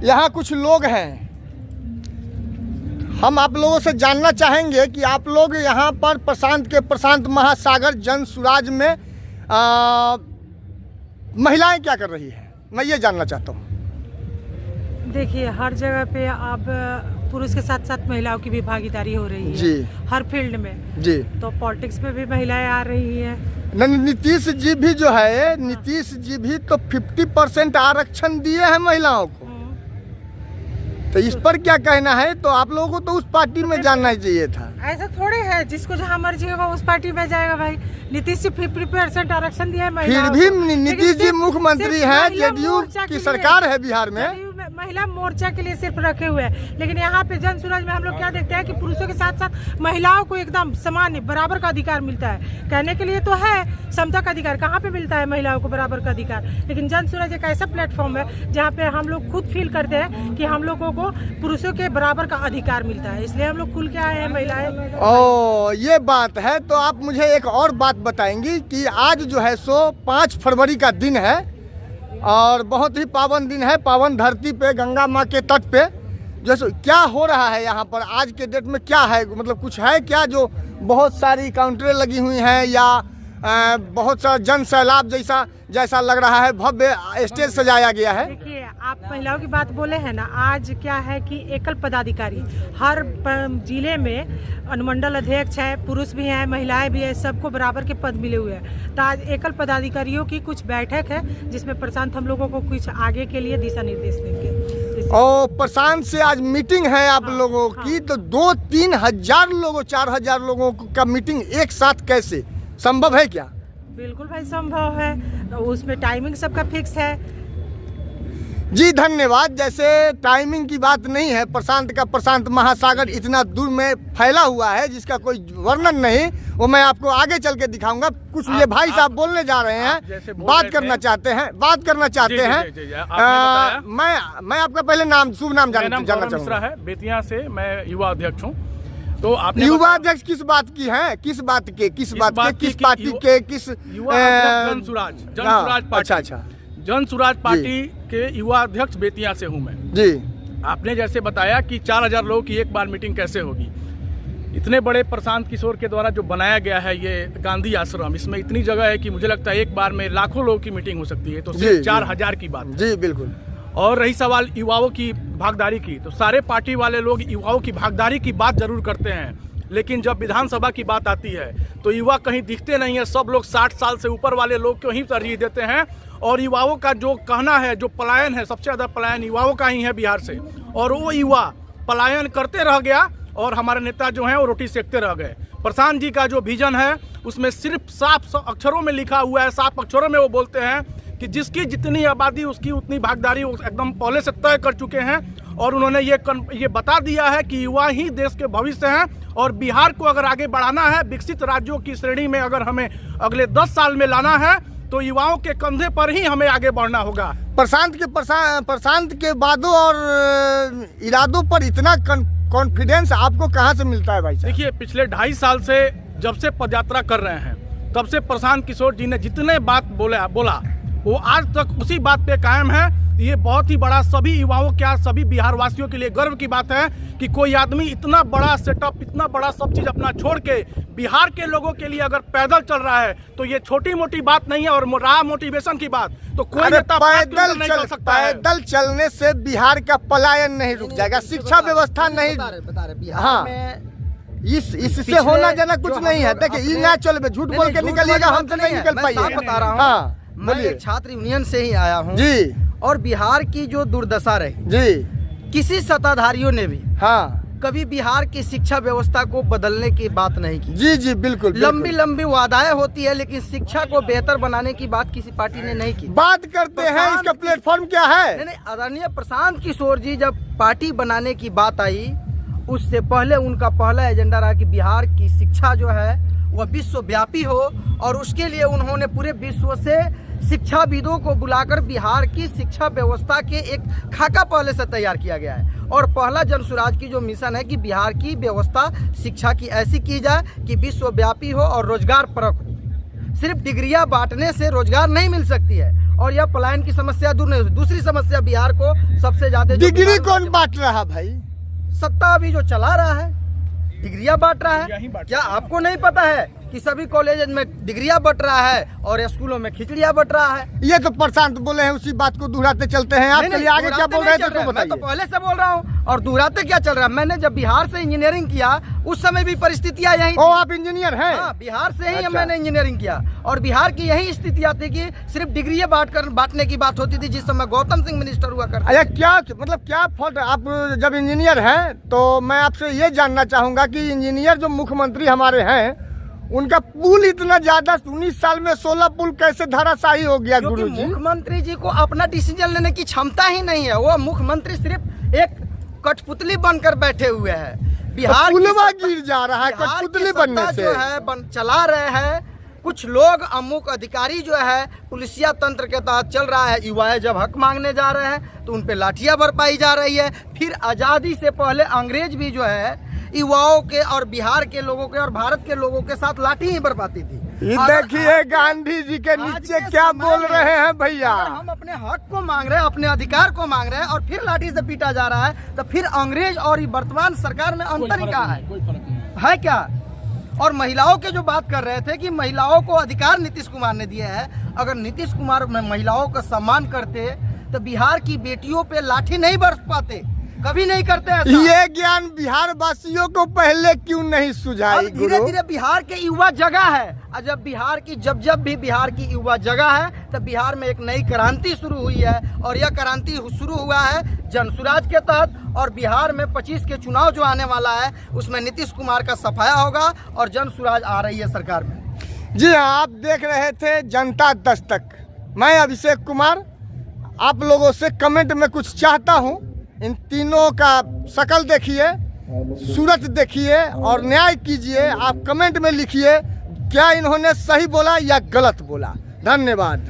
यहाँ कुछ लोग हैं, हम आप लोगों से जानना चाहेंगे कि आप लोग यहाँ पर प्रशांत महासागर जन सुराज में महिलाएं क्या कर रही हैं, मैं ये जानना चाहता हूँ। देखिए, हर जगह पे अब पुरुष के साथ साथ महिलाओं की भी भागीदारी हो रही है जी, हर फील्ड में जी। तो पॉलिटिक्स में भी महिलाएं आ रही हैं। नीतीश जी भी जो है, नीतीश जी भी तो 50% आरक्षण दिए हैं महिलाओं को, तो इस पर क्या कहना है? तो आप लोगों को तो उस पार्टी में जानना ही चाहिए था। ऐसा थोड़े है जिसको जहाँ मर्जी होगा उस पार्टी में जाएगा भाई। नीतीश जी 50% आरक्षण दिया है महिलाओं को। फिर भी नीतीश जी मुख्यमंत्री हैं, जेडीयू की सरकार है बिहार में, महिला मोर्चा के लिए सिर्फ रखे हुए हैं। लेकिन यहाँ पे जन सुराज में हम लोग क्या देखते हैं कि पुरुषों के साथ साथ महिलाओं को एकदम समान बराबर का अधिकार मिलता है। कहने के लिए तो है समता का अधिकार, कहाँ पे मिलता है महिलाओं को बराबर का अधिकार? लेकिन जन सुराज एक ऐसा प्लेटफॉर्म है जहाँ पे हम लोग खुद फील करते हैं कि हम लोगों को पुरुषों के बराबर का अधिकार मिलता है, इसलिए हम लोग खुल के आए हैं महिलाएं। ओ, ये बात है। तो आप मुझे एक और बात बताएंगी कि आज जो है सो 5 फरवरी का दिन है और बहुत ही पावन दिन है, पावन धरती पे गंगा माँ के तट पे जैसे क्या हो रहा है यहाँ पर आज के डेट में? क्या है, मतलब कुछ है क्या जो बहुत सारी काउंटरें लगी हुई हैं या बहुत सा जन सैलाब जैसा लग रहा है, भव्य स्टेज सजाया गया है? देखिए, आप महिलाओं की बात बोले हैं ना, आज क्या है कि एकल पदाधिकारी हर जिले में अनुमंडल अध्यक्ष है, पुरुष भी हैं, महिलाएं भी हैं, सबको बराबर के पद मिले हुए हैं। तो आज एकल पदाधिकारियों की कुछ बैठक है जिसमें प्रशांत हम लोगों को कुछ आगे के लिए दिशा निर्देश देंगे। और प्रशांत से आज मीटिंग है आप लोगों की, तो 2-3 हजार लोगों 4,000 लोगों का मीटिंग एक साथ कैसे संभव है क्या? बिल्कुल भाई संभव है, तो उसमें टाइमिंग सबका फिक्स है। जी धन्यवाद। जैसे टाइमिंग की बात नहीं है, प्रशांत महासागर इतना दूर में फैला हुआ है जिसका कोई वर्णन नहीं, वो मैं आपको आगे चल के दिखाऊंगा। कुछ ये भाई साहब बोलने जा रहे हैं, बात करना चाहते हैं। मैं आपका पहले शुभ नाम जानना चाहूँगा। है बेतिया से, मैं युवा अध्यक्ष हूँ। तो आपने युवा अध्यक्ष किस बात की है, किस पार्टी के, किस जन सुराज पार्टी। अच्छा, जन सुराज पार्टी के युवा अध्यक्ष बेतिया से हूँ मैं जी। आपने जैसे बताया कि 4,000 लोगों की एक बार मीटिंग कैसे होगी, इतने बड़े प्रशांत किशोर के द्वारा जो बनाया गया है ये गांधी आश्रम, इसमें इतनी जगह है कि मुझे लगता है एक बार में लाखों लोगों की मीटिंग हो सकती है। तो सिर्फ 4,000 की बात जी, बिल्कुल। और रही सवाल युवाओं की भागीदारी की, तो सारे पार्टी वाले लोग युवाओं की भागीदारी की बात जरूर करते हैं, लेकिन जब विधानसभा की बात आती है तो युवा कहीं दिखते नहीं है। सब लोग 60 साल से ऊपर वाले लोग को ही तरजीह देते हैं। और युवाओं का जो कहना है, जो पलायन है, सबसे ज़्यादा पलायन युवाओं का ही है बिहार से, और वो युवा पलायन करते रह गया और हमारे नेता जो हैं वो रोटी सेकते रह गए। प्रशांत जी का जो विजन है उसमें सिर्फ साफ अक्षरों में लिखा हुआ है, साफ अक्षरों में वो बोलते हैं कि जिसकी जितनी आबादी उसकी उतनी भागीदारी, वो एकदम पहले से तय कर चुके हैं। और उन्होंने ये बता दिया है कि युवा ही देश के भविष्य हैं और बिहार को अगर आगे बढ़ाना है, विकसित राज्यों की श्रेणी में अगर हमें अगले 10 साल में लाना है तो युवाओं के कंधे पर ही हमें आगे बढ़ना होगा। प्रशांत के वादों और इरादों पर इतना कॉन्फिडेंस आपको कहाँ से मिलता है भाई साहब? देखिए, पिछले 2.5 साल से जब से पदयात्रा कर रहे हैं तब से प्रशांत किशोर जी ने जितने बात बोला वो आज तक उसी बात पे कायम है। ये बहुत ही बड़ा सभी युवाओं क्या सभी बिहार वासियों के लिए गर्व की बात है कि कोई आदमी इतना बड़ा सेटअप, इतना बड़ा सब चीज अपना छोड़ के बिहार के लोगों के लिए अगर पैदल चल रहा है तो ये छोटी मोटी बात नहीं है। और रहा मोटिवेशन की बात, तो कोई नेता पैदल नहीं चल सकता है। पैदल चलने से बिहार का पलायन नहीं रुक जाएगा, शिक्षा व्यवस्था नहीं। हाँ, इससे होना जाना कुछ नहीं है। देखिए, ना चल झूठ बोल के निकलिएगा, हमसे नहीं निकल पाइए। बता रहा हूँ, मैं एक छात्र यूनियन से ही आया हूँ जी। और बिहार की जो दुर्दशा रही जी, किसी सत्ताधारियों ने भी कभी बिहार की शिक्षा व्यवस्था को बदलने की बात नहीं की। जी जी, बिल्कुल। लंबी वादाएं होती है लेकिन शिक्षा को बेहतर बनाने की बात किसी पार्टी ने नहीं की। बात करते हैं, इसका प्लेटफॉर्म क्या है? नहीं, आदरणीय प्रशांत किशोर जी जब पार्टी बनाने की बात आई, उससे पहले उनका पहला एजेंडा रहा कि बिहार की शिक्षा जो है वह विश्वव्यापी हो, और उसके लिए उन्होंने पूरे विश्व से शिक्षाविदों को बुलाकर बिहार की शिक्षा व्यवस्था के एक खाका पहले से तैयार किया गया है। और पहला जन सुराज की जो मिशन है कि बिहार की व्यवस्था शिक्षा की ऐसी की जाए कि विश्वव्यापी हो और रोजगार परक हो। सिर्फ डिग्रियां बांटने से रोजगार नहीं मिल सकती है, और यह पलायन की समस्या दूर नहीं होती। दूसरी समस्या बिहार को सबसे ज्यादा डिग्री कौन बांट रहा भाई? सत्ता अभी जो चला रहा है डिग्रियां बांट रहा डिग्रियां ही है। बांट क्या आपको नहीं पता है कि सभी कॉलेज में डिग्रियां बट रहा है और स्कूलों में खिचड़ियां बट रहा है? ये तो प्रशांत बोले हैं, उसी बात को दोहराते चलते हैं। आप नहीं, चलिए आगे क्या दोहराते बोल रहे नहीं थे चल रहा तो है। मैं तो बताइए। पहले से बोल रहा हूँ और दोहराते क्या चल रहा है। मैंने जब बिहार से इंजीनियरिंग किया उस समय भी परिस्थितियां यही ओ थी। आप इंजीनियर हैं? हाँ, बिहार से ही अच्छा। मैंने इंजीनियरिंग किया और बिहार की यही स्थितियां थी कि सिर्फ डिग्रियां बांटने की बात होती थी जिस समय गौतम सिंह मिनिस्टर हुआ करते। अरे क्या मतलब क्या फॉल्ट? आप जब इंजीनियर हैं तो मैं आपसे ये जानना चाहूंगा कि इंजीनियर जो मुख्यमंत्री हमारे हैं उनका पुल इतना ज्यादा 19 साल में 16 पुल कैसे धराशायी हो गया क्योंकि गुरुजी? मुख्यमंत्री जी को अपना डिसीजन लेने की क्षमता ही नहीं है। वो मुख्यमंत्री सिर्फ एक कठपुतली बनकर बैठे हुए हैं। बिहार की पुलवा सत्ता- गिर जा रहा है बिहार की कठपुतली सत्ता बनने से। जो है चला रहे हैं कुछ लोग, अमुक अधिकारी जो है पुलिसिया तंत्र के तहत चल रहा है। युवाएं जब हक मांगने जा रहे हैं तो उन पे लाठियां बरपाई जा रही है। फिर आजादी से पहले अंग्रेज भी जो है युवाओं के और बिहार के लोगों के और भारत के लोगों के साथ लाठी ही बरपाती थी। ये और देखिए गांधी जी के आज नीचे के क्या समय बोल में रहे हैं भैया। अगर हम अपने हक को मांग रहे हैं, अपने अधिकार को मांग रहे हैं और फिर लाठी से पीटा जा रहा है तो फिर अंग्रेज और ये वर्तमान सरकार में अंतर ही क्या है? कोई फर्क नहीं है क्या? और महिलाओं के जो बात कर रहे थे कि महिलाओं को अधिकार नीतीश कुमार ने दिए हैं। अगर नीतीश कुमार महिलाओं का सम्मान करते तो बिहार की बेटियों पे लाठी नहीं बरस पाते, कभी नहीं करते ऐसा। ये ज्ञान बिहार वासियों को पहले क्यों नहीं सुझाई? अब धीरे धीरे बिहार के युवा जगह है और जब भी बिहार की युवा जगह है तब बिहार में एक नई क्रांति शुरू हुई है और यह क्रांति शुरू हुआ है जनसुराज के तहत। और बिहार में 25 के चुनाव जो आने वाला है उसमें नीतीश कुमार का सफाया होगा और जनसुराज आ रही है सरकार में। जी हाँ, आप देख रहे थे जनता दस्तक। मैं अभिषेक कुमार आप लोगों से कमेंट में कुछ चाहता हूँ। इन तीनों का शकल देखिए, सूरत देखिए और न्याय कीजिए। आप कमेंट में लिखिए क्या इन्होंने सही बोला या गलत बोला। धन्यवाद।